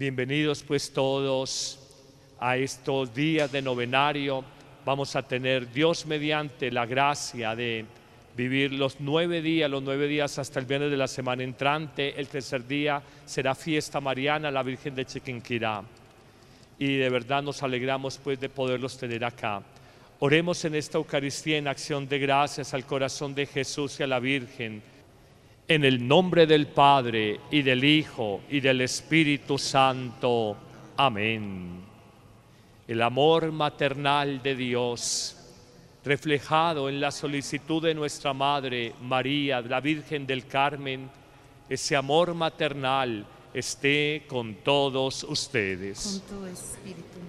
Bienvenidos pues todos a estos días de novenario. Vamos a tener, Dios mediante, la gracia de vivir los 9 días hasta el viernes de la semana entrante. El tercer día será fiesta mariana, la Virgen de Chiquinquirá. Y de verdad nos alegramos pues de poderlos tener acá. Oremos en esta Eucaristía en acción de gracias al corazón de Jesús y a la Virgen. En el nombre del Padre, y del Hijo, y del Espíritu Santo. Amén. El amor maternal de Dios, reflejado en la solicitud de nuestra Madre María, la Virgen del Carmen, ese amor maternal esté con todos ustedes. Con tu espíritu.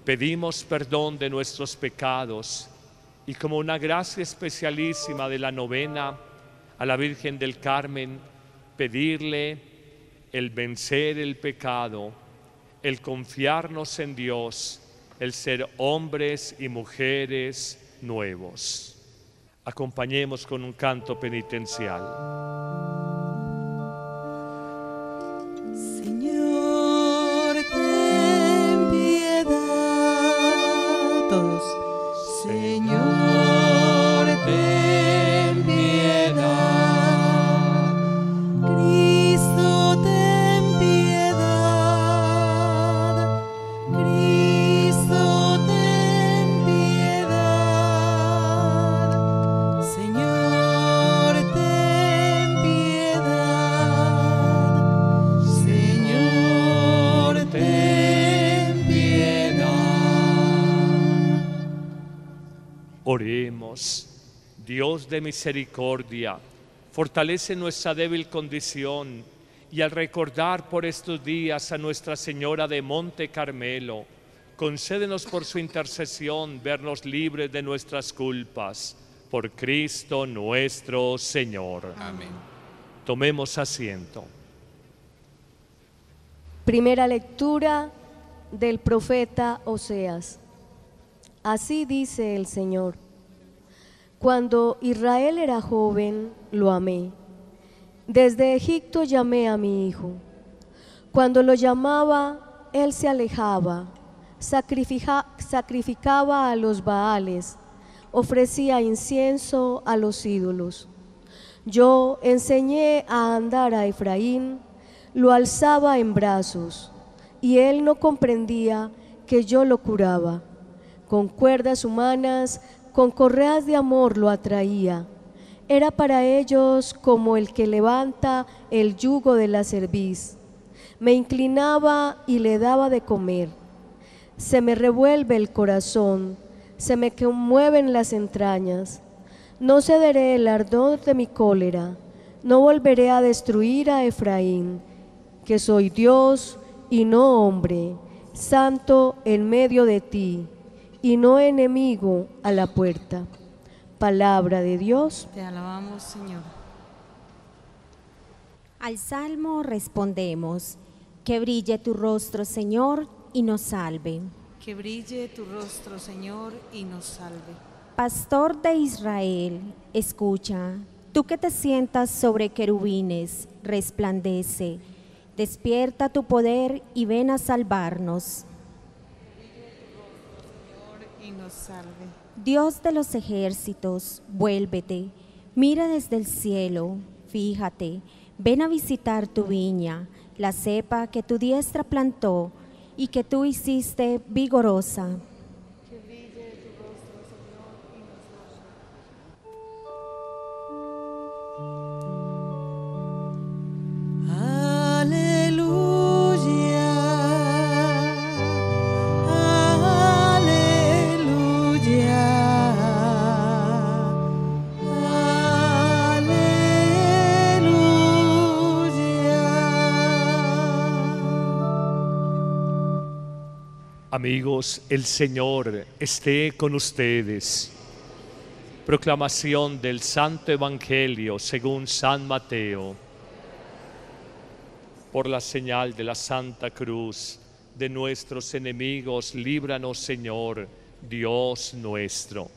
Pedimos perdón de nuestros pecados y como una gracia especialísima de la novena a la Virgen del Carmen, pedirle el vencer el pecado, el confiarnos en Dios, el ser hombres y mujeres nuevos. Acompañemos con un canto penitencial. Señor, ten piedad. Todos. Señor, ten piedad. Cristo, ten piedad. Cristo, ten piedad. Señor, ten piedad. Señor, ten piedad. Oremos. Dios de misericordia, fortalece nuestra débil condición y al recordar por estos días a Nuestra Señora de Monte Carmelo, concédenos por su intercesión vernos libres de nuestras culpas. Por Cristo nuestro Señor. Amén. Tomemos asiento. Primera lectura del profeta Oseas. Así dice el Señor: cuando Israel era joven, lo amé. Desde Egipto llamé a mi hijo. Cuando lo llamaba, él se alejaba, sacrificaba a los Baales, ofrecía incienso a los ídolos. Yo enseñé a andar a Efraín, lo alzaba en brazos, y él no comprendía que yo lo curaba. Con cuerdas humanas, con correas de amor lo atraía. Era para ellos como el que levanta el yugo de la cerviz. Me inclinaba y le daba de comer. Se me revuelve el corazón, se me conmueven las entrañas. No cederé el ardor de mi cólera, no volveré a destruir a Efraín, que soy Dios y no hombre, santo en medio de ti, y no enemigo a la puerta. Palabra de Dios. Te alabamos, Señor. Al salmo respondemos: que brille tu rostro, Señor, y nos salve. Que brille tu rostro, Señor, y nos salve. Pastor de Israel, escucha, tú que te sientas sobre querubines, resplandece, despierta tu poder y ven a salvarnos. Y nos salve. Dios de los ejércitos, vuélvete, mira desde el cielo, fíjate, ven a visitar tu viña, la cepa que tu diestra plantó y que tú hiciste vigorosa. Que brille tu rostro, Señor, y nos salve. Aleluya. Amigos, el Señor esté con ustedes. Proclamación del Santo Evangelio según San Mateo. Por la señal de la Santa Cruz de nuestros enemigos, líbranos, Señor, Dios nuestro.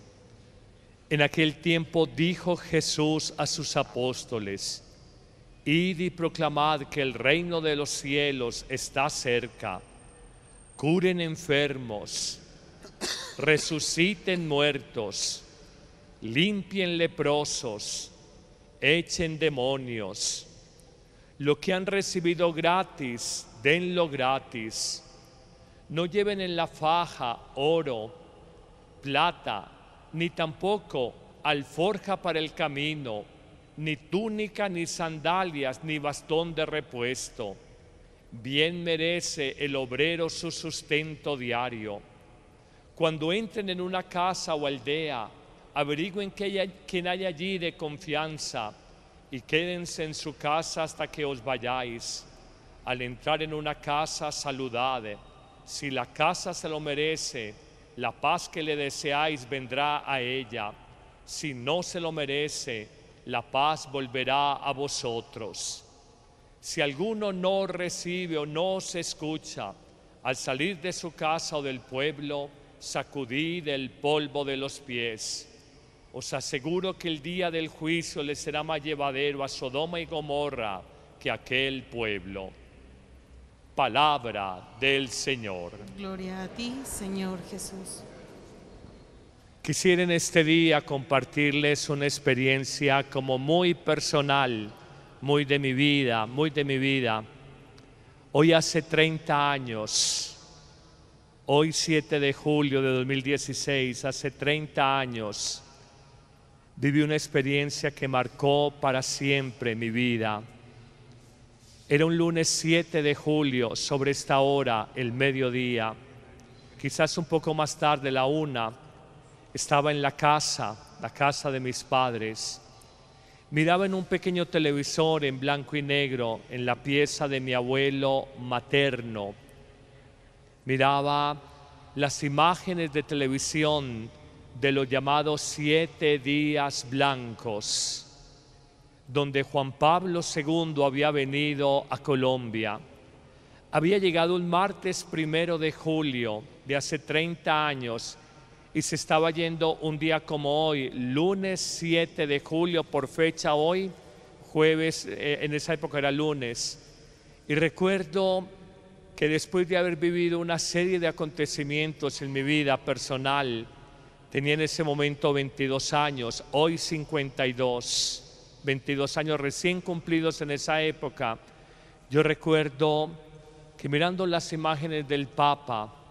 En aquel tiempo dijo Jesús a sus apóstoles: Id y proclamad que el reino de los cielos está cerca. Curen enfermos, resuciten muertos, limpien leprosos, echen demonios. Lo que han recibido gratis, denlo gratis. No lleven en la faja oro, plata, ni tampoco alforja para el camino, ni túnica, ni sandalias, ni bastón de repuesto. Bien merece el obrero su sustento diario. Cuando entren en una casa o aldea, averigüen quién hay allí de confianza y quédense en su casa hasta que os vayáis. Al entrar en una casa, saludad. Si la casa se lo merece, la paz que le deseáis vendrá a ella. Si no se lo merece, la paz volverá a vosotros. Si alguno no recibe o no se escucha, al salir de su casa o del pueblo, sacudid el polvo de los pies. Os aseguro que el día del juicio le será más llevadero a Sodoma y Gomorra que a aquel pueblo. Palabra del Señor. Gloria a ti, Señor Jesús. Quisiera en este día compartirles una experiencia como muy personal, muy de mi vida. Hoy hace 30 años, hoy 7 de julio de 2016, hace 30 años, viví una experiencia que marcó para siempre mi vida. Era un lunes 7 de julio, sobre esta hora, el mediodía, quizás un poco más tarde, la 1, estaba en la casa de mis padres. Miraba en un pequeño televisor en blanco y negro en la pieza de mi abuelo materno. Miraba las imágenes de televisión de los llamados 7 días blancos, donde Juan Pablo II había venido a Colombia. Había llegado un martes 1 de julio de hace 30 años y se estaba yendo un día como hoy, lunes 7 de julio, por fecha hoy, jueves, en esa época era lunes. Y recuerdo que después de haber vivido una serie de acontecimientos en mi vida personal, tenía en ese momento 22 años, hoy 52, 22 años recién cumplidos en esa época. Yo recuerdo que mirando las imágenes del Papa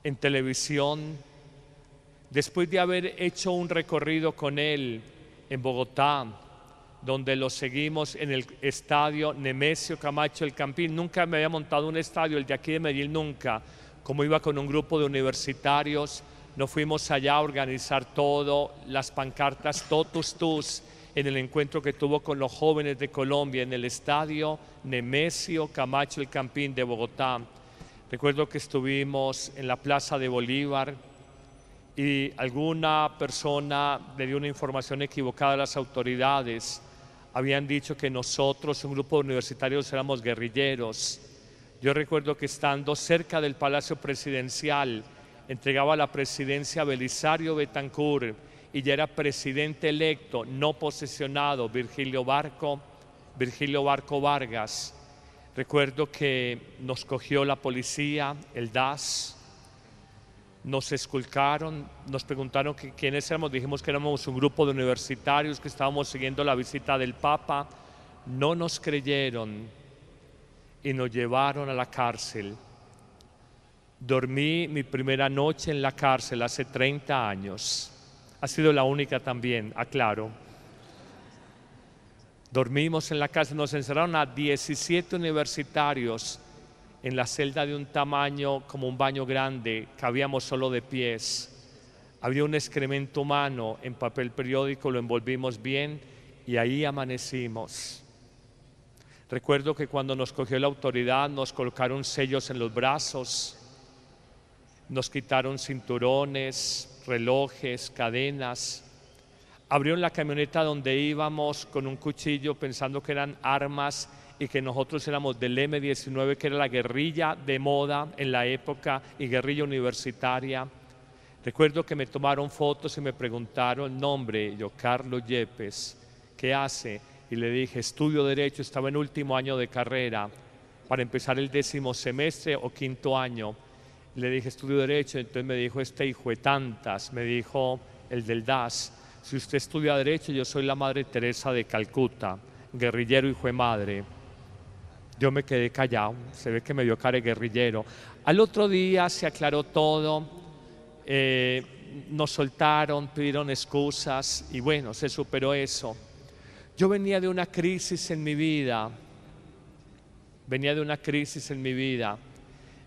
en televisión, después de haber hecho un recorrido con él en Bogotá, donde lo seguimos en el estadio Nemesio Camacho El Campín. Nunca me había montado un estadio, el de aquí de Medellín nunca. Como iba con un grupo de universitarios, nos fuimos allá a organizar todo, las pancartas Totus Tus, en el encuentro que tuvo con los jóvenes de Colombia en el estadio Nemesio Camacho El Campín de Bogotá. Recuerdo que estuvimos en la Plaza de Bolívar y alguna persona le dio una información equivocada a las autoridades. Habían dicho que nosotros, un grupo de universitarios, éramos guerrilleros. Yo recuerdo que estando cerca del Palacio Presidencial, entregaba la presidencia a Belisario Betancur y ya era presidente electo, no posesionado, Virgilio Barco Vargas. Recuerdo que nos cogió la policía, el DAS, nos esculcaron, nos preguntaron quiénes éramos, dijimos que éramos un grupo de universitarios que estábamos siguiendo la visita del Papa, no nos creyeron y nos llevaron a la cárcel. Dormí mi primera noche en la cárcel hace 30 años, ha sido la única también, aclaro. Dormimos en la cárcel, nos encerraron a 17 universitarios en la celda de un tamaño como un baño grande, cabíamos solo de pies. Había un excremento humano en papel periódico, lo envolvimos bien y ahí amanecimos. Recuerdo que cuando nos cogió la autoridad nos colocaron sellos en los brazos, nos quitaron cinturones, relojes, cadenas. Abrieron la camioneta donde íbamos con un cuchillo pensando que eran armas y que nosotros éramos del M-19, que era la guerrilla de moda en la época y guerrilla universitaria. Recuerdo que me tomaron fotos y me preguntaron nombre, yo Carlos Yepes, ¿qué hace? y le dije, estudio Derecho, estaba en último año de carrera, para empezar el 10º semestre o 5º año. Le dije, estudio Derecho, entonces me dijo, este hijo de tantas, me dijo el del DAS, si usted estudia Derecho, yo soy la Madre Teresa de Calcuta, guerrillero hijo de madre. Yo me quedé callado, se ve que me vio cara de guerrillero. Al otro día se aclaró todo, nos soltaron, pidieron excusas y bueno, se superó eso. Yo venía de una crisis en mi vida,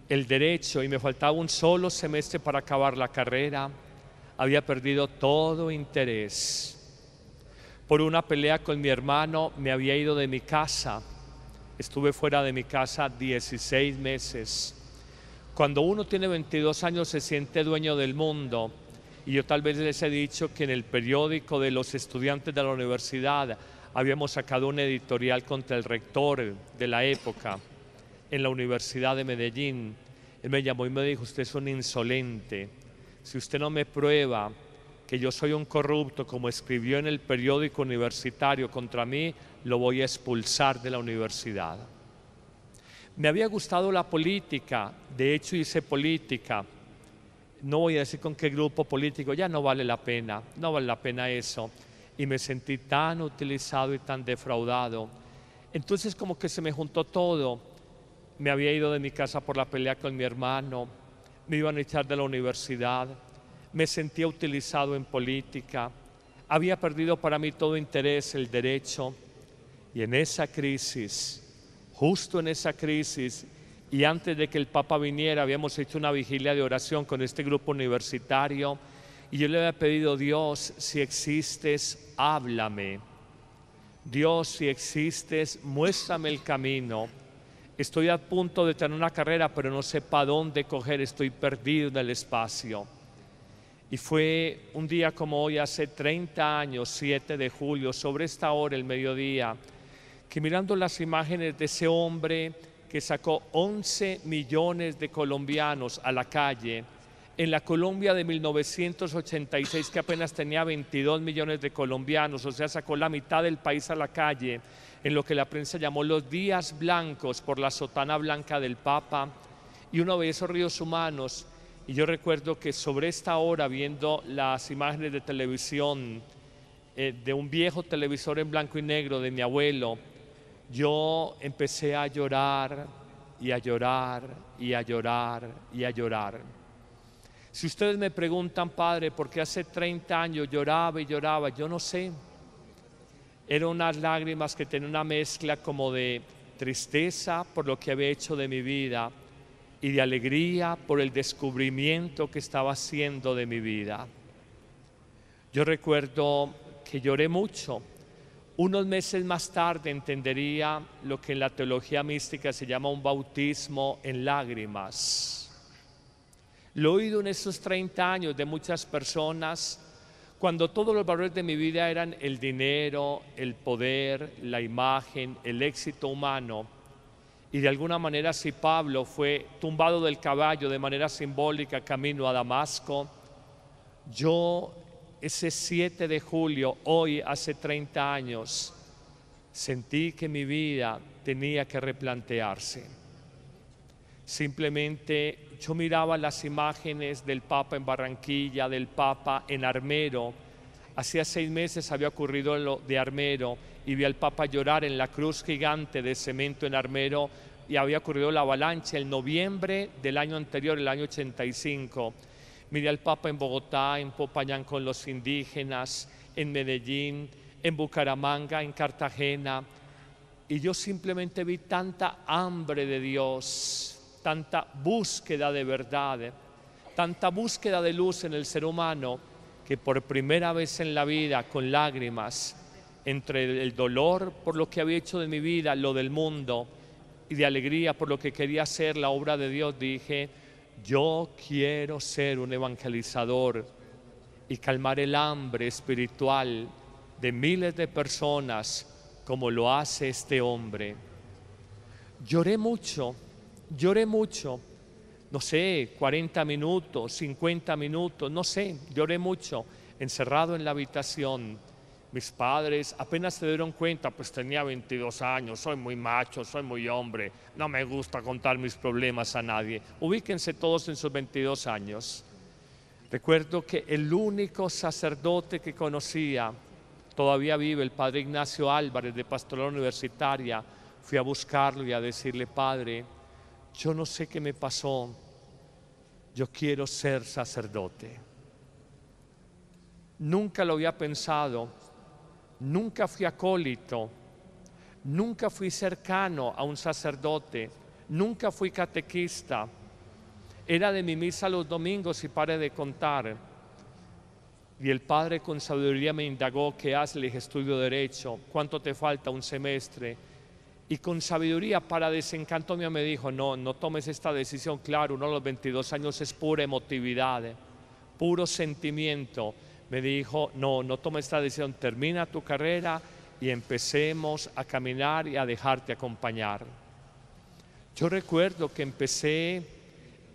el derecho, y me faltaba un solo semestre para acabar la carrera, había perdido todo interés. Por una pelea con mi hermano me había ido de mi casa, estuve fuera de mi casa 16 meses. Cuando uno tiene 22 años se siente dueño del mundo, y yo tal vez les he dicho que en el periódico de los estudiantes de la universidad habíamos sacado un editorial contra el rector de la época en la Universidad de Medellín. Él me llamó y me dijo, usted es un insolente, si usted no me prueba que yo soy un corrupto, como escribió en el periódico universitario contra mí, lo voy a expulsar de la universidad. Me había gustado la política, de hecho hice política, no voy a decir con qué grupo político, ya no vale la pena eso, y me sentí tan utilizado y tan defraudado. Entonces como que se me juntó todo, me había ido de mi casa por la pelea con mi hermano, me iban a echar de la universidad, me sentía utilizado en política, había perdido para mí todo interés el derecho, y en esa crisis, justo en esa crisis, y antes de que el Papa viniera, habíamos hecho una vigilia de oración con este grupo universitario, y yo le había pedido, Dios, si existes, háblame. Dios, si existes, muéstrame el camino. Estoy a punto de tener una carrera, pero no sé para dónde coger, estoy perdido en el espacio. Y fue un día como hoy, hace 30 años, 7 de julio, sobre esta hora, el mediodía, que mirando las imágenes de ese hombre que sacó 11 millones de colombianos a la calle, en la Colombia de 1986, que apenas tenía 22 millones de colombianos, o sea, sacó la mitad del país a la calle, en lo que la prensa llamó los días blancos por la sotana blanca del Papa, y uno ve esos ríos humanos. Y yo recuerdo que sobre esta hora, viendo las imágenes de televisión, de un viejo televisor en blanco y negro de mi abuelo, yo empecé a llorar y a llorar y a llorar y a llorar. Si ustedes me preguntan, padre, ¿por qué hace 30 años lloraba y lloraba? Yo no sé. Eran unas lágrimas que tenían una mezcla como de tristeza por lo que había hecho de mi vida y de alegría por el descubrimiento que estaba haciendo de mi vida. Yo recuerdo que lloré mucho. Unos meses más tarde entendería lo que en la teología mística se llama un bautismo en lágrimas. Lo he oído en esos 30 años de muchas personas, cuando todos los valores de mi vida eran el dinero, el poder, la imagen, el éxito humano. Y de alguna manera, si Pablo fue tumbado del caballo de manera simbólica camino a Damasco, yo ese 7 de julio, hoy hace 30 años, sentí que mi vida tenía que replantearse. Simplemente yo miraba las imágenes del Papa en Barranquilla, del Papa en Armero. Hacía 6 meses había ocurrido lo de Armero y vi al Papa llorar en la cruz gigante de cemento en Armero, y había ocurrido la avalancha en noviembre del año anterior, el año 85. Miré al Papa en Bogotá, en Popayán con los indígenas, en Medellín, en Bucaramanga, en Cartagena, y yo simplemente vi tanta hambre de Dios, tanta búsqueda de verdad, tanta búsqueda de luz en el ser humano, que por primera vez en la vida, con lágrimas, entre el dolor por lo que había hecho de mi vida, lo del mundo, y de alegría por lo que quería hacer la obra de Dios, dije, yo quiero ser un evangelizador y calmar el hambre espiritual de miles de personas como lo hace este hombre. Lloré mucho, no sé, 40 minutos, 50 minutos, no sé, lloré mucho, encerrado en la habitación, Mis padres apenas se dieron cuenta, pues tenía 22 años, soy muy macho, soy muy hombre, no me gusta contar mis problemas a nadie. Ubíquense todos en sus 22 años. Recuerdo que el único sacerdote que conocía, todavía vive, el padre Ignacio Álvarez de Pastoral Universitaria. Fui a buscarlo y a decirle: Padre, yo no sé qué me pasó, yo quiero ser sacerdote. Nunca lo había pensado, nunca fui acólito, nunca fui cercano a un sacerdote, nunca fui catequista. Era de mi misa los domingos y pare de contar. Y el padre con sabiduría me indagó: ¿qué haces? Le dije: estudio Derecho. ¿Cuánto te falta? Un semestre. Y con sabiduría, para desencanto mío, me dijo: no tomes esta decisión. Claro, uno a los 22 años es pura emotividad, puro sentimiento. Me dijo: no tomes esta decisión, termina tu carrera y empecemos a caminar y a dejarte acompañar. Yo recuerdo que empecé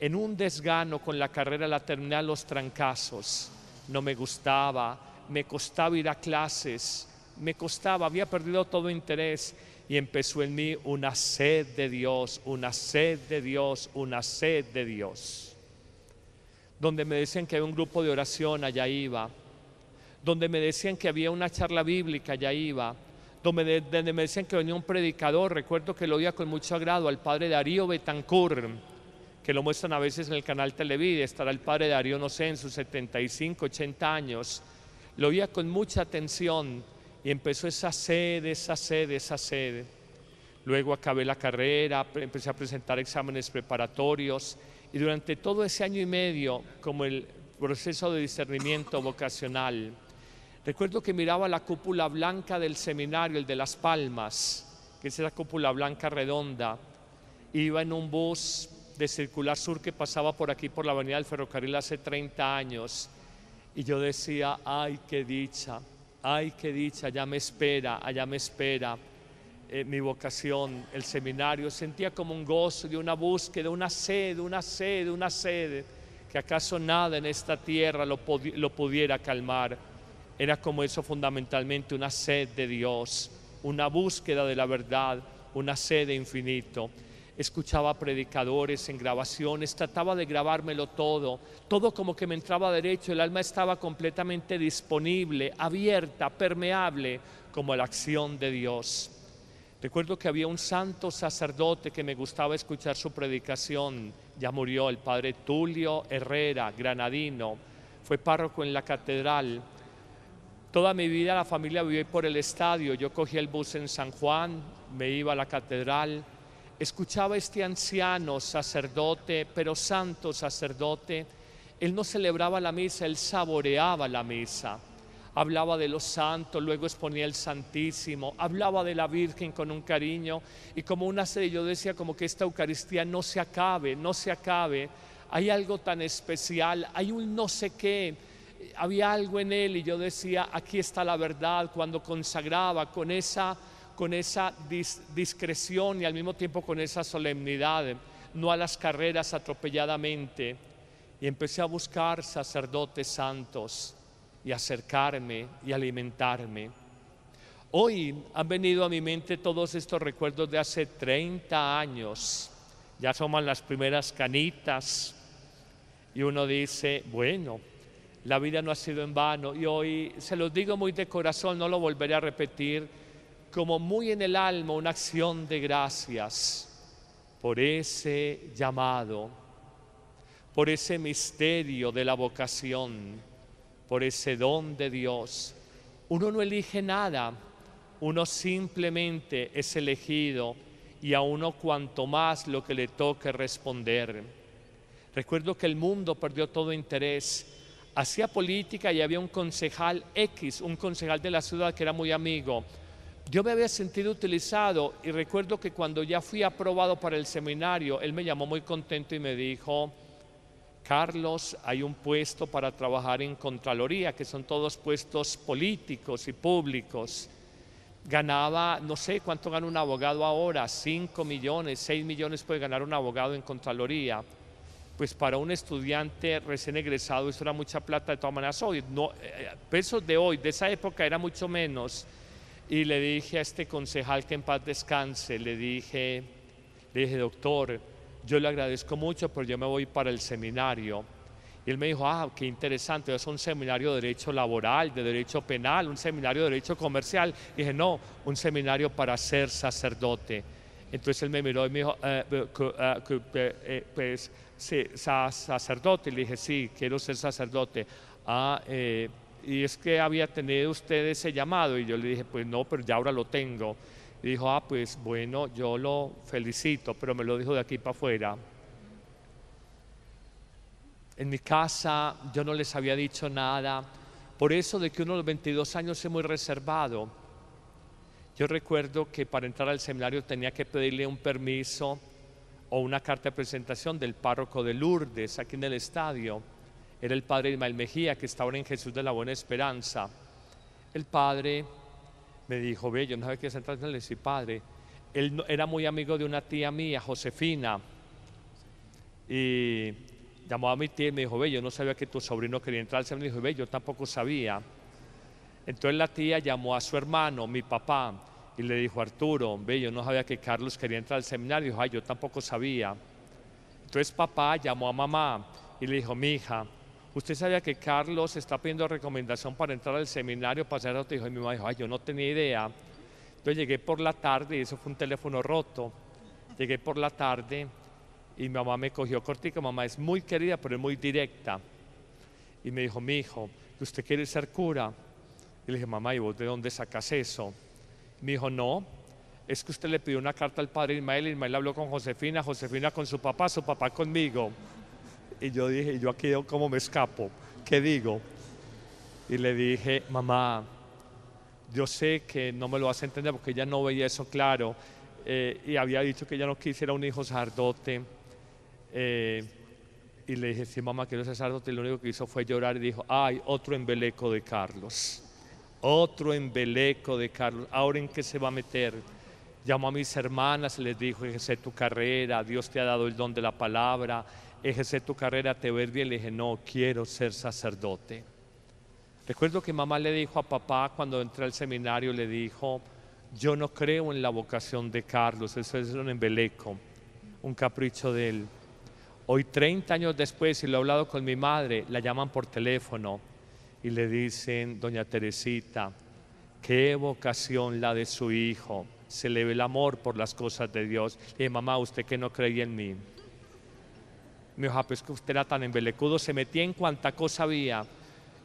en un desgano con la carrera, la terminé a los trancazos. No me gustaba, me costaba ir a clases, había perdido todo interés. Y empezó en mí una sed de Dios, una sed de Dios, una sed de Dios. Donde me decían que había un grupo de oración, allá iba. Donde me decían que había una charla bíblica, allá iba. Donde me decían que venía un predicador, recuerdo que lo oía con mucho agrado, al padre Darío Betancourt, que lo muestran a veces en el canal Televida. Estará el padre Darío, no sé, en sus 75, 80 años. Lo oía con mucha atención. Y empezó esa sed. Luego acabé la carrera, empecé a presentar exámenes preparatorios y durante todo ese año y medio, como el proceso de discernimiento vocacional, recuerdo que miraba la cúpula blanca del seminario, el de Las Palmas, que es esa cúpula blanca redonda. Iba en un bus de Circular Sur que pasaba por aquí, por la avenida del Ferrocarril, hace 30 años. Y yo decía: ¡ay, qué dicha! ¡Ay, qué dicha! Allá me espera mi vocación, el seminario. Sentía como un gozo de una búsqueda, una sed, que acaso nada en esta tierra lo pudiera calmar. Era como eso fundamentalmente, una sed de Dios, una búsqueda de la verdad, una sed de infinito. Escuchaba predicadores en grabaciones, trataba de grabármelo todo como que me entraba derecho. El alma estaba completamente disponible, abierta, permeable, como la acción de Dios. Recuerdo que había un santo sacerdote que me gustaba escuchar su predicación. Ya murió, el padre Tulio Herrera, granadino, fue párroco en la catedral. Toda mi vida la familia vivió por el estadio. Yo cogía el bus en San Juan, me iba a la catedral. Escuchaba a este anciano sacerdote, pero santo sacerdote. Él no celebraba la misa, él saboreaba la misa. Hablaba de los santos, luego exponía el Santísimo, hablaba de la Virgen con un cariño y como una sed. Yo decía como que esta Eucaristía no se acabe. Hay algo tan especial, hay un no sé qué. Había algo en él y yo decía: aquí está la verdad. Cuando consagraba con esa discreción y al mismo tiempo con esa solemnidad, no a las carreras atropelladamente. Y empecé a buscar sacerdotes santos y acercarme y alimentarme. Hoy han venido a mi mente todos estos recuerdos de hace 30 años. Ya asoman las primeras canitas y uno dice: bueno, la vida no ha sido en vano. Y hoy se los digo muy de corazón, no lo volveré a repetir, como muy en el alma, una acción de gracias por ese llamado, por ese misterio de la vocación, por ese don de Dios. Uno no elige nada, uno simplemente es elegido y a uno cuanto más lo que le toque responder. Recuerdo que el mundo perdió todo interés, hacía política y había un concejal X, un concejal de la ciudad que era muy amigo. Yo me había sentido utilizado y recuerdo que cuando ya fui aprobado para el seminario, él me llamó muy contento y me dijo: Carlos, hay un puesto para trabajar en Contraloría, que son todos puestos políticos y públicos. Ganaba, no sé cuánto gana un abogado ahora, 5 millones, 6 millones puede ganar un abogado en Contraloría. pues para un estudiante recién egresado eso era mucha plata. De todas maneras hoy, no, pesos de hoy, de esa época era mucho menos. Y le dije a este concejal, que en paz descanse, le dije, doctor, yo le agradezco mucho, pero yo me voy para el seminario. Y él me dijo, qué interesante, es un seminario de derecho laboral, de derecho penal, un seminario de derecho comercial. Y dije, no, un seminario para ser sacerdote. Entonces él me miró y me dijo, pues, sí, sacerdote. Y le dije, sí, quiero ser sacerdote. Y es que había tenido usted ese llamado. Y yo le dije, pues no, pero ya ahora lo tengo. Y dijo, pues bueno, yo lo felicito, pero me lo dijo de aquí para afuera. En mi casa yo no les había dicho nada, por eso de que uno a los 22 años es muy reservado. Yo recuerdo que para entrar al seminario tenía que pedirle un permiso o una carta de presentación del párroco de Lourdes, aquí en el estadio. Era el padre Ismael Mejía, que estaba en Jesús de la Buena Esperanza. El padre me dijo, ve, yo no sabía qué es entrar. Le dije, padre, él era muy amigo de una tía mía, Josefina, y llamó a mi tía y me dijo, ve, yo no sabía que tu sobrino quería entrar al seminario. Me dijo, ve, yo tampoco sabía. Entonces la tía llamó a su hermano, mi papá, y le dijo, Arturo, ve, yo no sabía que Carlos quería entrar al seminario. Dijo, yo tampoco sabía. Entonces papá llamó a mamá y le dijo, mi hija, ¿usted sabía que Carlos está pidiendo recomendación para entrar al seminario, para ser sacerdote? Y mi mamá dijo, yo no tenía idea. Entonces llegué por la tarde, y eso fue un teléfono roto. Llegué por la tarde y mi mamá me cogió cortica. Mamá es muy querida, pero es muy directa. Y me dijo, mi hijo, ¿usted quiere ser cura? Y le dije, mamá, ¿y vos de dónde sacas eso? Y me dijo, no, es que usted le pidió una carta al padre Ismael, y Ismael habló con Josefina, Josefina con su papá conmigo. Y yo dije, yo aquí cómo me escapo, ¿qué digo? Y le dije, mamá, yo sé que no me lo vas a entender porque ella no veía eso claro, y había dicho que ella no quisiera un hijo sacerdote. Y le dije, sí, mamá, quiero ser sacerdote. Y lo único que hizo fue llorar y dijo, otro embeleco de Carlos, otro embeleco de Carlos, ¿ahora en qué se va a meter? Llamó a mis hermanas y les dijo, ejerce tu carrera, Dios te ha dado el don de la palabra, ejerce tu carrera, te ves bien. Le dije, no, quiero ser sacerdote. Recuerdo que mamá le dijo a papá cuando entré al seminario, le dijo, yo no creo en la vocación de Carlos, eso es un embeleco, un capricho de él. Hoy 30 años después, y lo he hablado con mi madre, la llaman por teléfono y le dicen, doña Teresita, qué vocación la de su hijo, se le ve el amor por las cosas de Dios. Le dije, mamá, ¿usted que no creía en mí? Me dijo, pues que usted era tan embelecudo, se metía en cuanta cosa había.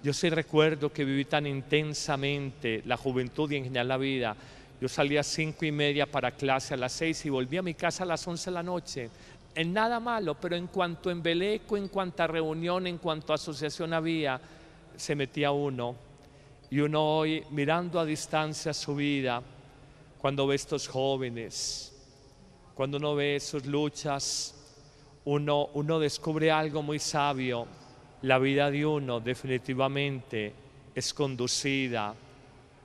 Yo sí recuerdo que viví tan intensamente la juventud y en general la vida. Yo salía a 5:30 para clase a las 6 y volvía a mi casa a las 11 de la noche. En nada malo, pero en cuanto embeleco, en cuanta reunión, en cuanto asociación había, se metía uno. Y uno hoy, mirando a distancia su vida, cuando ve estos jóvenes, cuando uno ve sus luchas, uno descubre algo muy sabio. La vida de uno definitivamente es conducida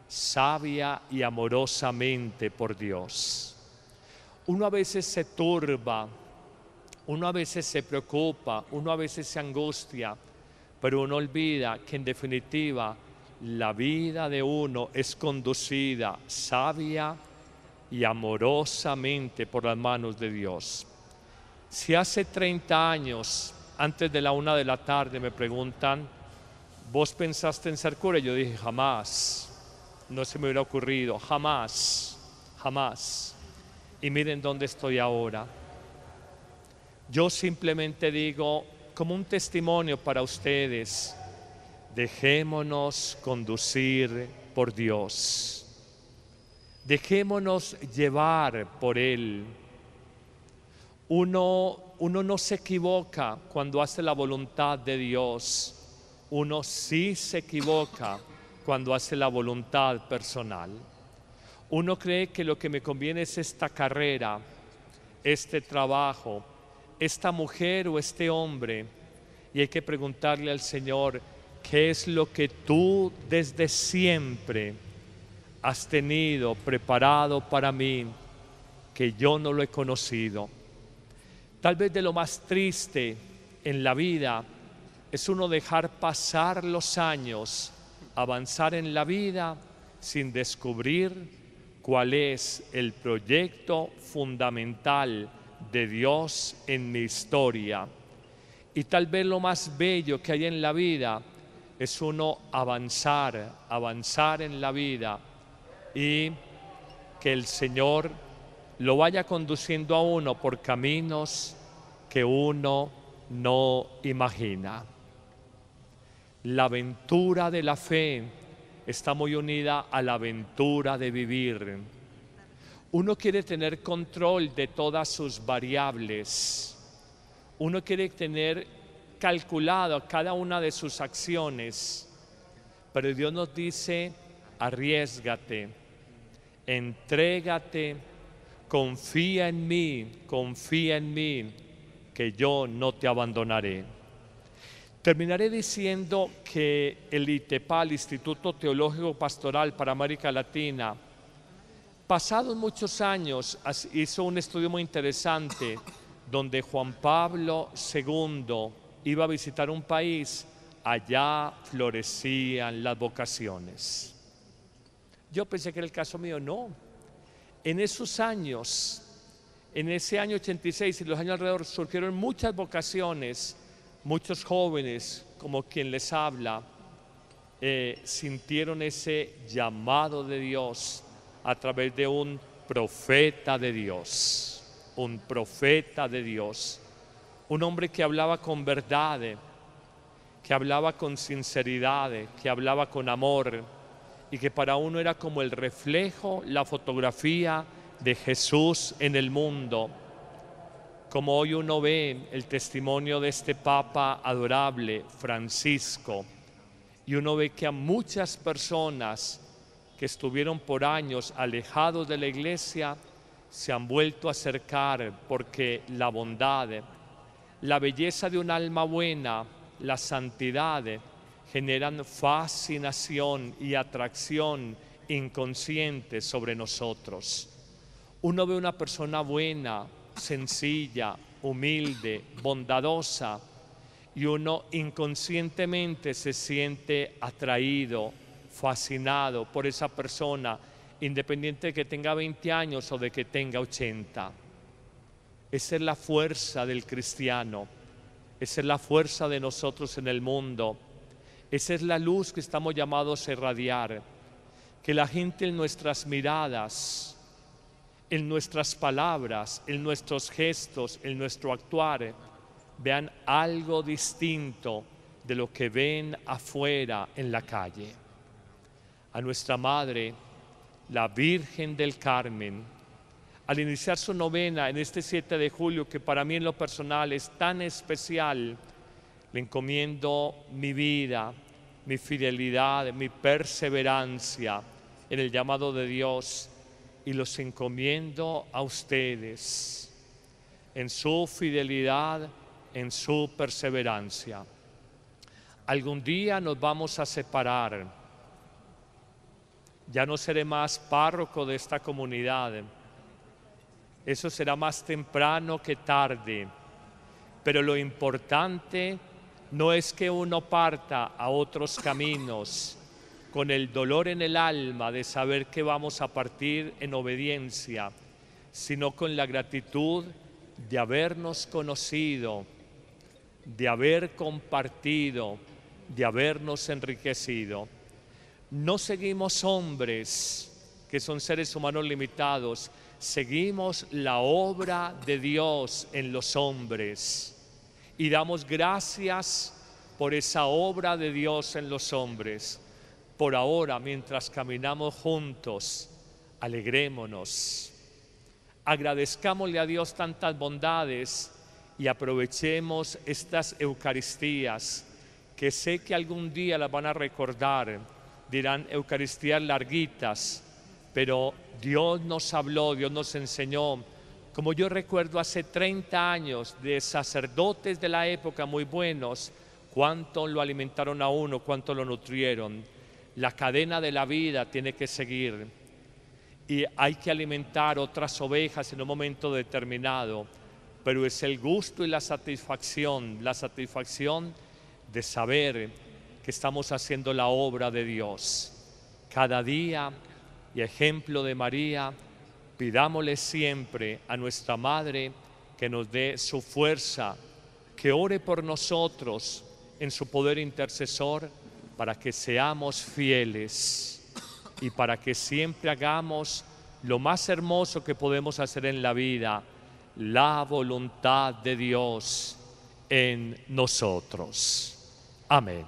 sabia y amorosamente por Dios. Uno a veces se turba, uno a veces se preocupa, uno a veces se angustia, pero uno olvida que en definitiva la vida de uno es conducida sabia y amorosamente por las manos de Dios. Si hace 30 años, antes de la 1 de la tarde, me preguntan, ¿vos pensaste en ser cura? Y yo dije, jamás, no se me hubiera ocurrido, jamás, jamás. Y miren dónde estoy ahora. Yo simplemente digo, como un testimonio para ustedes, dejémonos conducir por Dios, dejémonos llevar por Él. Uno no se equivoca cuando hace la voluntad de Dios, uno sí se equivoca cuando hace la voluntad personal. Uno cree que lo que me conviene es esta carrera, este trabajo, esta mujer o este hombre, y hay que preguntarle al Señor, ¿qué es lo que tú desde siempre has tenido preparado para mí que yo no lo he conocido? Tal vez de lo más triste en la vida es uno dejar pasar los años, avanzar en la vida sin descubrir cuál es el proyecto fundamental de Dios en mi historia. Y tal vez lo más bello que hay en la vida es uno avanzar en la vida y que el Señor lo vaya conduciendo a uno por caminos que uno no imagina. La aventura de la fe está muy unida a la aventura de vivir. Uno quiere tener control de todas sus variables. Uno quiere tener calculado cada una de sus acciones. Pero Dios nos dice, arriésgate, entrégate, confía en mí, que yo no te abandonaré. Terminaré diciendo que el ITEPAL, Instituto Teológico Pastoral para América Latina, pasados muchos años, hizo un estudio muy interesante donde Juan Pablo II iba a visitar un país, allá florecían las vocaciones. Yo pensé que era el caso mío, no. En esos años, en ese año 86 y los años alrededor, surgieron muchas vocaciones. Muchos jóvenes, como quien les habla, sintieron ese llamado de Dios a través de un profeta de Dios, un hombre que hablaba con verdad, que hablaba con sinceridad, que hablaba con amor y que para uno era como el reflejo, la fotografía de Jesús en el mundo. Como hoy uno ve el testimonio de este Papa adorable, Francisco, y uno ve que a muchas personas que estuvieron por años alejados de la iglesia se han vuelto a acercar porque la bondad, la belleza de un alma buena, la santidad, generan fascinación y atracción inconsciente sobre nosotros. Uno ve una persona buena, sencilla, humilde, bondadosa, y uno inconscientemente se siente atraído, fascinado por esa persona, independiente de que tenga 20 años o de que tenga 80. Esa es la fuerza del cristiano, esa es la fuerza de nosotros en el mundo, esa es la luz que estamos llamados a irradiar, que la gente en nuestras miradas, en nuestras palabras, en nuestros gestos, en nuestro actuar, vean algo distinto de lo que ven afuera en la calle. A nuestra Madre, la Virgen del Carmen, al iniciar su novena en este 7 de julio, que para mí en lo personal es tan especial, le encomiendo mi vida, mi fidelidad, mi perseverancia en el llamado de Dios, y los encomiendo a ustedes en su fidelidad, en su perseverancia. Algún día nos vamos a separar. Ya no seré más párroco de esta comunidad. Eso será más temprano que tarde. Pero lo importante no es que uno parta a otros caminos con el dolor en el alma de saber que vamos a partir en obediencia, sino con la gratitud de habernos conocido, de haber compartido, de habernos enriquecido. No seguimos hombres que son seres humanos limitados, seguimos la obra de Dios en los hombres y damos gracias por esa obra de Dios en los hombres. Por ahora, mientras caminamos juntos, alegrémonos, agradezcámosle a Dios tantas bondades y aprovechemos estas Eucaristías, que sé que algún día las van a recordar, dirán Eucaristías larguitas, pero Dios nos habló, Dios nos enseñó, como yo recuerdo hace 30 años de sacerdotes de la época muy buenos, cuánto lo alimentaron a uno, cuánto lo nutrieron. La cadena de la vida tiene que seguir y hay que alimentar otras ovejas en un momento determinado. pero es el gusto y la satisfacción de saber que estamos haciendo la obra de Dios. Cada día, y ejemplo de María, pidámosle siempre a nuestra Madre que nos dé su fuerza, que ore por nosotros en su poder intercesor, para que seamos fieles y para que siempre hagamos lo más hermoso que podemos hacer en la vida, la voluntad de Dios en nosotros. Amén.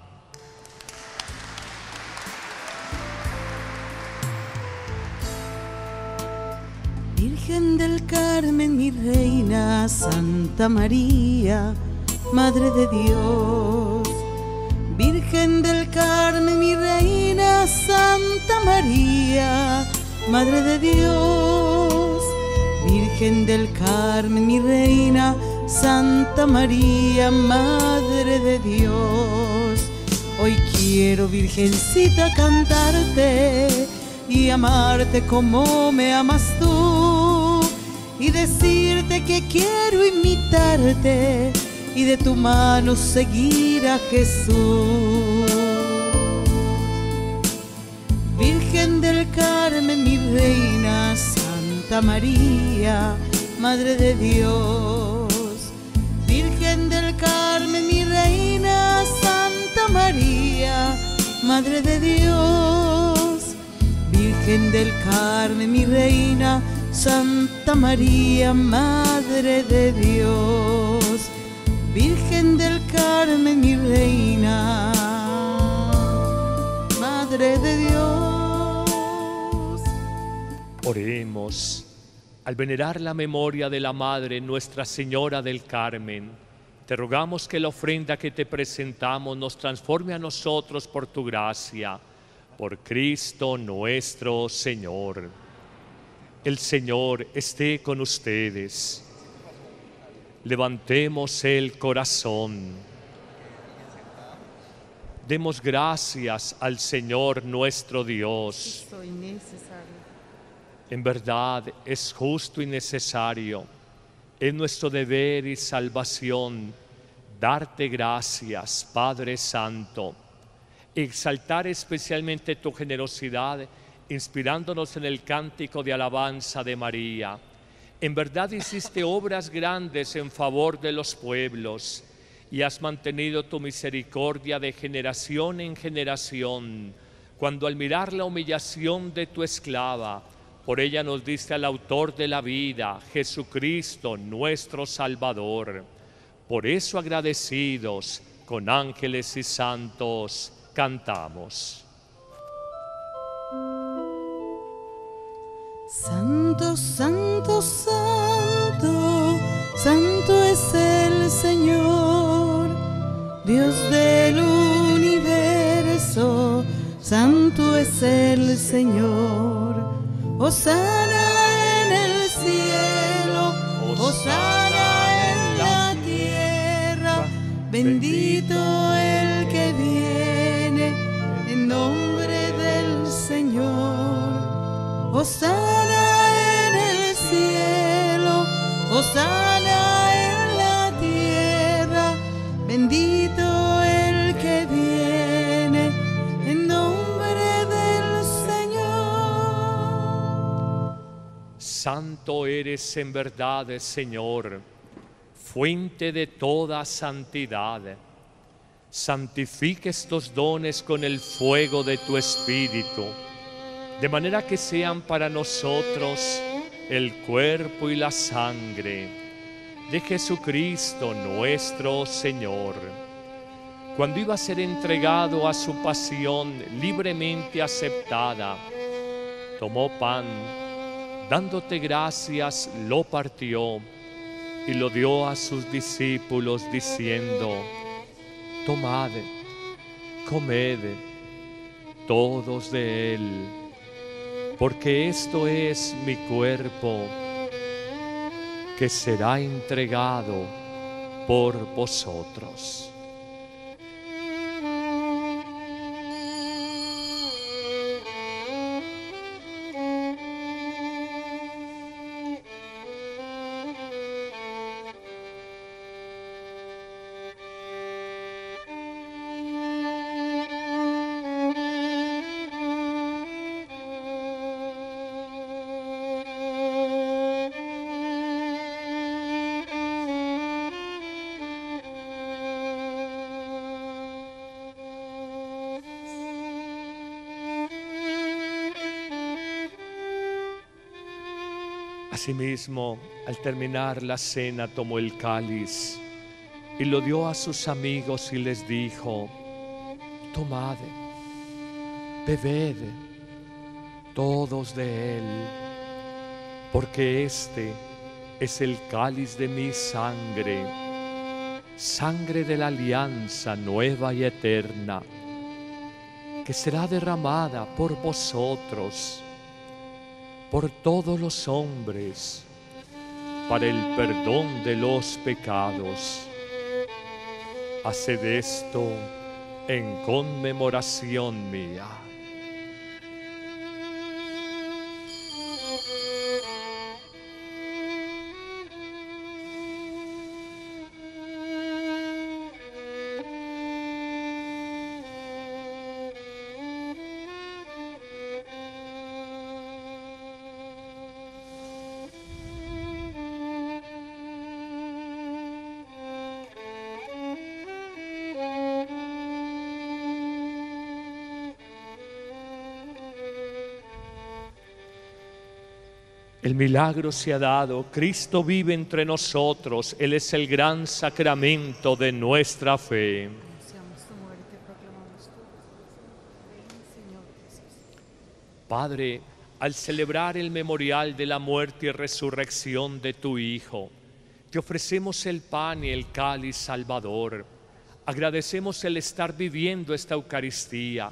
Virgen del Carmen, mi reina, Santa María, Madre de Dios. Virgen del Carmen, mi reina, Santa María, Madre de Dios. Virgen del Carmen, mi reina, Santa María, Madre de Dios. Hoy quiero, Virgencita, cantarte y amarte como me amas tú, y decirte que quiero imitarte y de tu mano seguir a Jesús. Virgen del Carmen, mi reina, Santa María, Madre de Dios. Virgen del Carmen, mi reina, Santa María, Madre de Dios. Virgen del Carmen, mi reina, Santa María, Madre de Dios. Virgen del Carmen, mi reina, Madre de Dios. Oremos. Al venerar la memoria de la Madre Nuestra Señora del Carmen, te rogamos que la ofrenda que te presentamos nos transforme a nosotros por tu gracia. Por Cristo nuestro Señor. El Señor esté con ustedes. Levantemos el corazón. Demos gracias al Señor nuestro Dios. Soy necesario. En verdad es justo y necesario. Es nuestro deber y salvación darte gracias, Padre Santo. Exaltar especialmente tu generosidad, inspirándonos en el cántico de alabanza de María. En verdad hiciste obras grandes en favor de los pueblos y has mantenido tu misericordia de generación en generación, cuando al mirar la humillación de tu esclava, por ella nos diste al autor de la vida, Jesucristo, nuestro Salvador. Por eso agradecidos, con ángeles y santos, cantamos. Santo, santo, santo, santo es el Señor, Dios del universo, santo es el Señor. Hosana en el cielo, hosana en la tierra, bendito el que viene en nombre del Señor. Hosana en el cielo, hosana en la tierra, bendito el que viene en nombre del Señor. Santo eres en verdad, Señor, fuente de toda santidad. Santifica estos dones con el fuego de tu Espíritu, de manera que sean para nosotros el cuerpo y la sangre de Jesucristo nuestro Señor. Cuando iba a ser entregado a su pasión libremente aceptada, tomó pan, dándote gracias, lo partió y lo dio a sus discípulos diciendo: tomad, comed todos de él, porque esto es mi cuerpo que será entregado por vosotros. Asimismo, al terminar la cena, tomó el cáliz y lo dio a sus amigos y les dijo: tomad, bebed todos de él, porque este es el cáliz de mi sangre, sangre de la alianza nueva y eterna, que será derramada por vosotros, por todos los hombres, para el perdón de los pecados. Haced esto en conmemoración mía. El milagro se ha dado, Cristo vive entre nosotros, Él es el gran sacramento de nuestra fe. Anunciamos tu muerte, proclamamos tu ven, Señor Jesús. Padre, al celebrar el memorial de la muerte y resurrección de tu Hijo, te ofrecemos el pan y el cáliz salvador. Agradecemos el estar viviendo esta Eucaristía.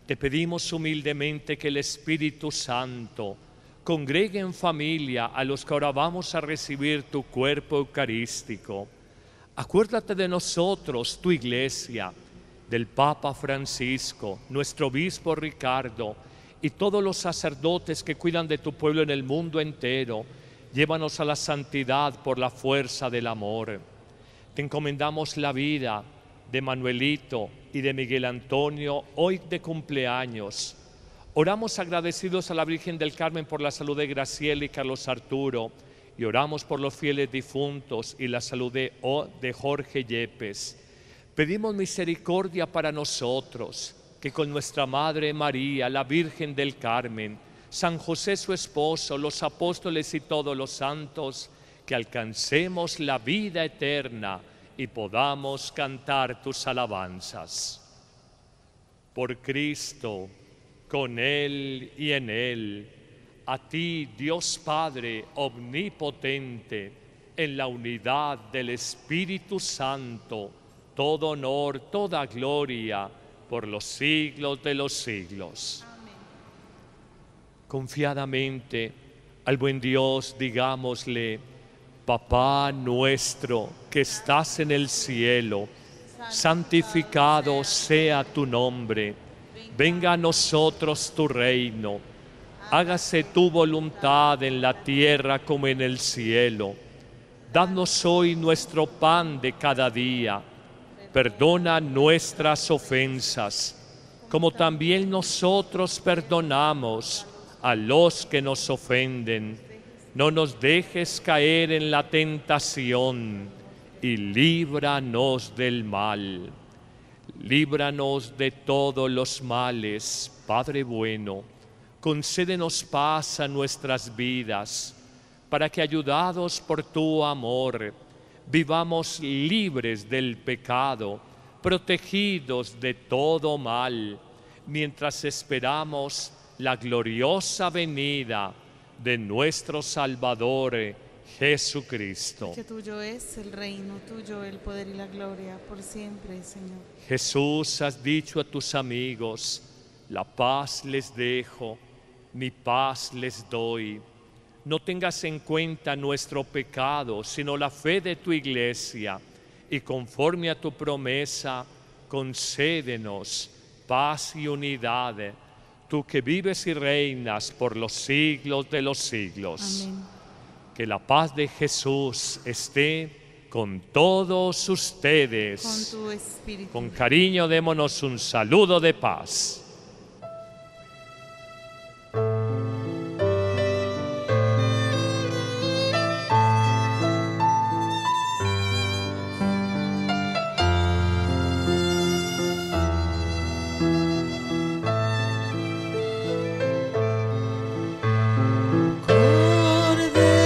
Te pedimos humildemente que el Espíritu Santo congregue en familia a los que ahora vamos a recibir tu cuerpo eucarístico. Acuérdate de nosotros, tu Iglesia, del Papa Francisco, nuestro obispo Ricardo y todos los sacerdotes que cuidan de tu pueblo en el mundo entero. Llévanos a la santidad por la fuerza del amor. Te encomendamos la vida de Manuelito y de Miguel Antonio, hoy de cumpleaños. Oramos agradecidos a la Virgen del Carmen por la salud de Graciela y Carlos Arturo, y oramos por los fieles difuntos y la salud de Jorge Yepes. Pedimos misericordia para nosotros, que con nuestra Madre María, la Virgen del Carmen, San José su esposo, los apóstoles y todos los santos, que alcancemos la vida eterna y podamos cantar tus alabanzas. Por Cristo, con Él y en Él, a ti, Dios Padre omnipotente, en la unidad del Espíritu Santo, todo honor, toda gloria, por los siglos de los siglos. Amén. Confiadamente al buen Dios digámosle: Papá nuestro que estás en el cielo, santificado sea tu nombre. Venga a nosotros tu reino. Hágase tu voluntad en la tierra como en el cielo. Danos hoy nuestro pan de cada día. Perdona nuestras ofensas, como también nosotros perdonamos a los que nos ofenden. No nos dejes caer en la tentación y líbranos del mal. Líbranos de todos los males, Padre bueno. Concédenos paz a nuestras vidas, para que, ayudados por tu amor, vivamos libres del pecado, protegidos de todo mal, mientras esperamos la gloriosa venida de nuestro Salvador Jesucristo. Que tuyo es el reino, tuyo el poder y la gloria, por siempre, Señor. Jesús, has dicho a tus amigos: la paz les dejo, mi paz les doy. No tengas en cuenta nuestro pecado, sino la fe de tu Iglesia, y conforme a tu promesa, concédenos paz y unidad, tú que vives y reinas por los siglos de los siglos. Amén. Que la paz de Jesús esté con todos ustedes. Con tu espíritu. Con cariño démonos un saludo de paz. Cordero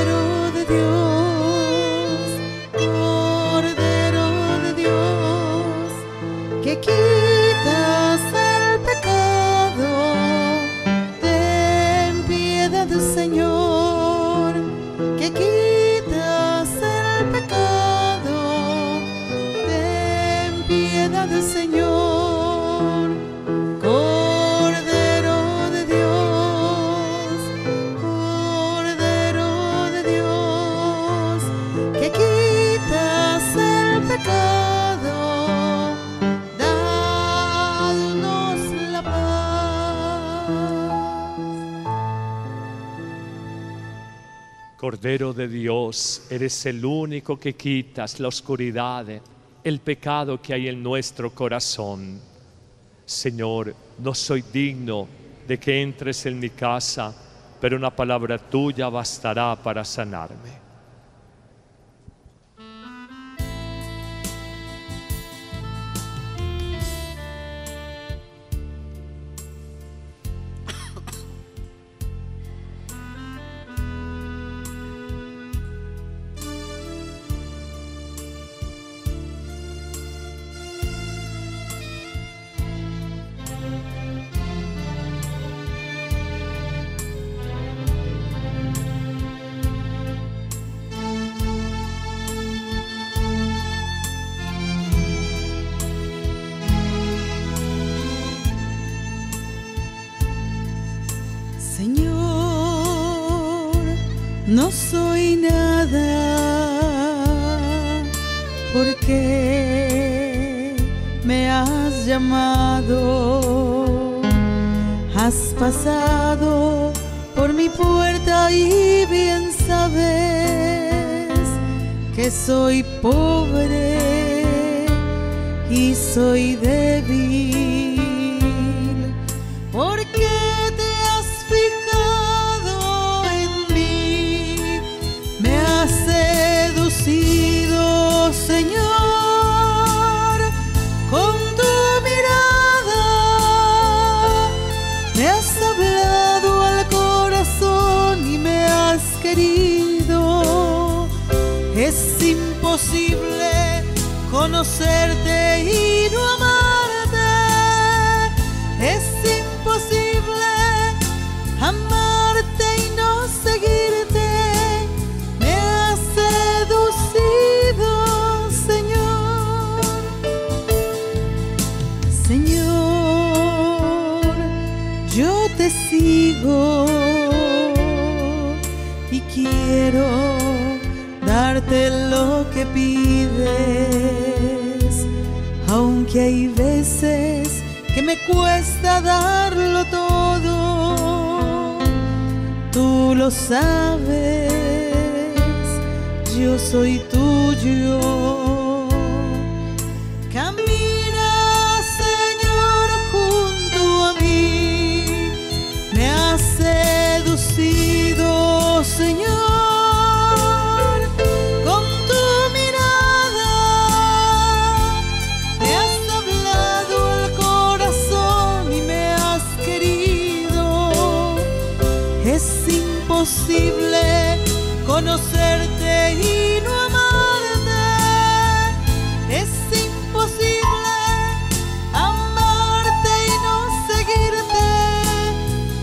piedad, Señor. Cordero de Dios, Cordero de Dios, que quitas el pecado, danos la paz. Cordero de Dios, eres el único que quitas la oscuridad, el pecado que hay en nuestro corazón. Señor, no soy digno de que entres en mi casa, pero una palabra tuya bastará para sanarme. Señor, no soy nada porque me has llamado. Has pasado por mi puerta y bien sabes que soy pobre y soy débil. Porque te has fijado en mí, me has seducido, Señor, con tu mirada. Me has hablado al corazón y me has querido. Es imposible conocerte y no amarte. Es imposible amarte y no seguirte. Me has seducido, Señor. Señor, yo te sigo y quiero darte lo que pides, aunque hay veces que me cuesta darlo todo. Tú lo sabes, yo soy tuyo. Camina, Señor, junto a mí. Me has seducido, Señor, con tu mirada. Me has hablado al corazón y me has querido. Es imposible conocerte y no amarte. Es imposible amarte y no seguirte.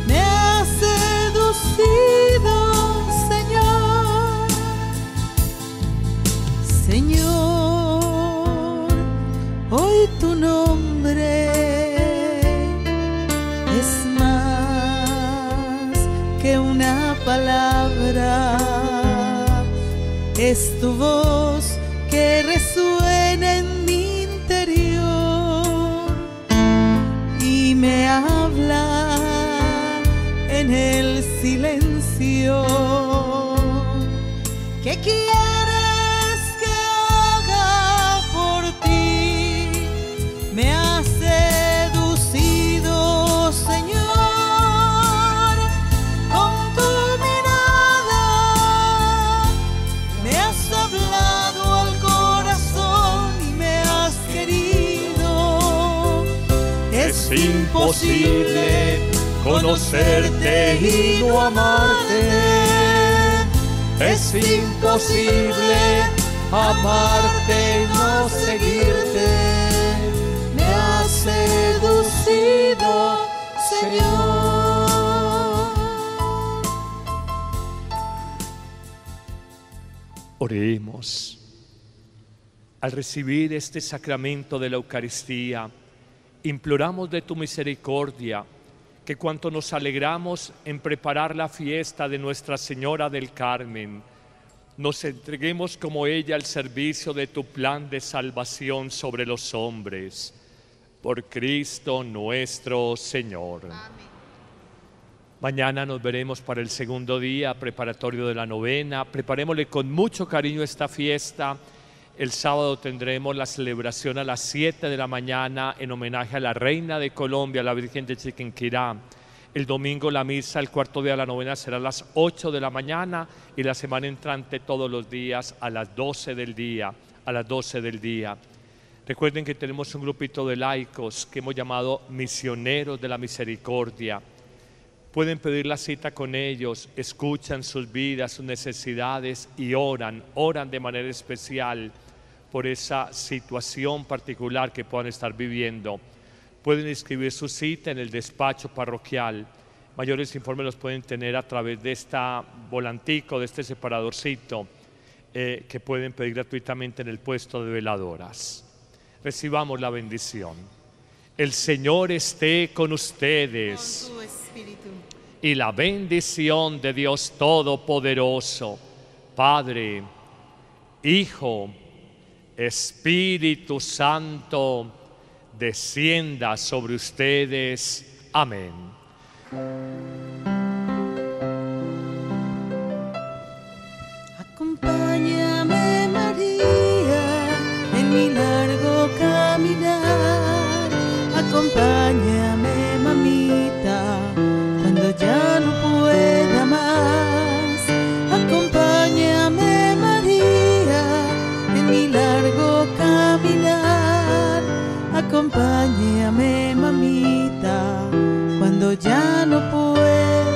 Me has seducido, Señor. Señor, hoy tu nombre es más que una palabra. Es tu voz que resuena en mi interior y me habla en el silencio. ¿Qué quieres que haga por ti? Me has seducido, Señor, con tu mirada. Me has hablado al corazón y me has querido. Es imposible conocerte y no amarte. Es imposible amarte y no seguirte. Me has seducido, Señor. Oremos. Al recibir este sacramento de la Eucaristía, imploramos de tu misericordia que cuanto nos alegramos en preparar la fiesta de Nuestra Señora del Carmen, nos entreguemos como ella al servicio de tu plan de salvación sobre los hombres. Por Cristo nuestro Señor. Amén. Mañana nos veremos para el segundo día preparatorio de la novena. Preparémosle con mucho cariño esta fiesta. El sábado tendremos la celebración a las 7 de la mañana en homenaje a la Reina de Colombia, la Virgen de Chiquinquirá. El domingo la misa, el cuarto día de la novena, será a las 8 de la mañana y la semana entrante todos los días a las 12 del día. Recuerden que tenemos un grupito de laicos que hemos llamado Misioneros de la Misericordia. Pueden pedir la cita con ellos, escuchan sus vidas, sus necesidades y oran de manera especial por esa situación particular que puedan estar viviendo. Pueden inscribir su cita en el despacho parroquial. Mayores informes los pueden tener a través de esta volantico, de este separadorcito, que pueden pedir gratuitamente en el puesto de veladoras. Recibamos la bendición. El Señor esté con ustedes. Con tu espíritu. Y la bendición de Dios Todopoderoso, Padre, Hijo, Espíritu Santo, descienda sobre ustedes. Amén. Acompáñame, María, en mi largo caminar. Acompáñame, mamita, cuando ya no pueda más. Acompáñame, María, en mi largo caminar. Acompáñame, mamita, cuando ya no pueda